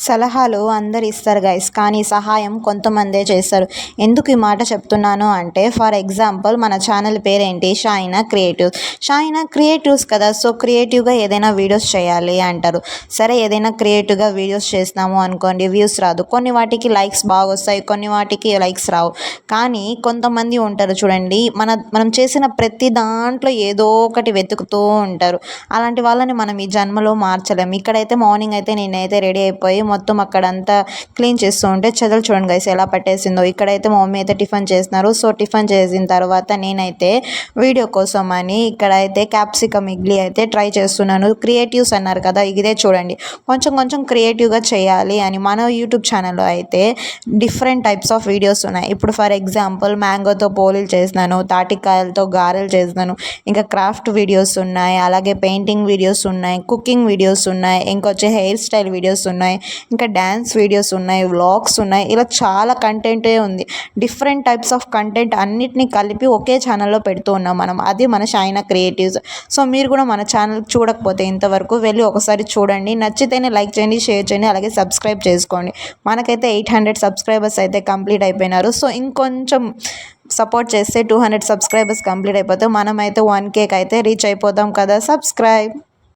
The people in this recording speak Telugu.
సలహాలు అందరు ఇస్తారు గైస్, కానీ సహాయం కొంతమందే చేస్తారు. ఎందుకు ఈ మాట చెప్తున్నాను అంటే, ఫర్ ఎగ్జాంపుల్ మన ఛానల్ పేరేంటి, షాయినా క్రియేటివ్స్. షాయినా క్రియేటివ్స్ కదా, సో క్రియేటివ్గా ఏదైనా వీడియోస్ చేయాలి అంటారు. సరే, ఏదైనా క్రియేటివ్గా వీడియోస్ చేసినాము అనుకోండి, వ్యూస్ రాదు. కొన్ని వాటికి లైక్స్ బాగా వస్తాయి, కొన్ని వాటికి లైక్స్ రావు. కానీ కొంతమంది ఉంటారు చూడండి, మనం చేసిన ప్రతి దాంట్లో ఏదో ఒకటి వెతుకుతూ ఉంటారు. అలాంటి వాళ్ళని మనం ఈ జన్మలో మార్చలేం. ఇక్కడైతే మార్నింగ్ అయితే నేనైతే రెడీ అయిపోయి మొత్తం అక్కడంతా క్లీన్ చేస్తూ ఉంటే చెదలు చూడండి గైస్ ఎలా పట్టేసిందో. ఇక్కడైతే మా మమ్మీ అయితే టిఫిన్ చేస్తున్నారు. సో టిఫిన్ చేసిన తర్వాత నేనైతే వీడియో కోసం అని ఇక్కడైతే క్యాప్సికమ్ ఇడ్లీ అయితే ట్రై చేస్తున్నాను. క్రియేటివ్స్ అన్నారు కదా, ఇదే చూడండి, కొంచెం కొంచెం క్రియేటివ్గా చేయాలి అని. మన యూట్యూబ్ ఛానల్లో అయితే డిఫరెంట్ టైప్స్ ఆఫ్ వీడియోస్ ఉన్నాయి. ఇప్పుడు ఫర్ ఎగ్జాంపుల్ మ్యాంగోతో పోలీలు చేసినాను, తాటికాయలతో గారెలు చేసినాను, ఇంకా క్రాఫ్ట్ వీడియోస్ ఉన్నాయి, అలాగే పెయింటింగ్ వీడియోస్ ఉన్నాయి, కుకింగ్ వీడియోస్ ఉన్నాయి, ఇంకొచ్చి హెయిర్ స్టైల్ వీడియోస్ ఉన్నాయి, ఇంకా డ్యాన్స్ వీడియోస్ ఉన్నాయి, వ్లాగ్స్ ఉన్నాయి. ఇలా చాలా కంటెంటే ఉంది. డిఫరెంట్ టైప్స్ ఆఫ్ కంటెంట్ అన్నిటినీ కలిపి ఒకే ఛానల్లో పెడుతూ ఉన్నాం మనం. అది మన షైనా క్రియేటివ్స్. సో మీరు కూడా మన ఛానల్ చూడకపోతే ఇంతవరకు వెళ్ళి ఒకసారి చూడండి. నచ్చితేనే లైక్ చేయండి, షేర్ చేయండి, అలాగే సబ్స్క్రైబ్ చేసుకోండి. మనకైతే 800 సబ్స్క్రైబర్స్ అయితే కంప్లీట్ అయిపోయినారు. సో ఇంకొంచెం సపోర్ట్ చేస్తే 200 సబ్స్క్రైబర్స్ కంప్లీట్ అయిపోతే మనమైతే 1K అయితే రీచ్ అయిపోతాం కదా. సబ్స్క్రైబ్.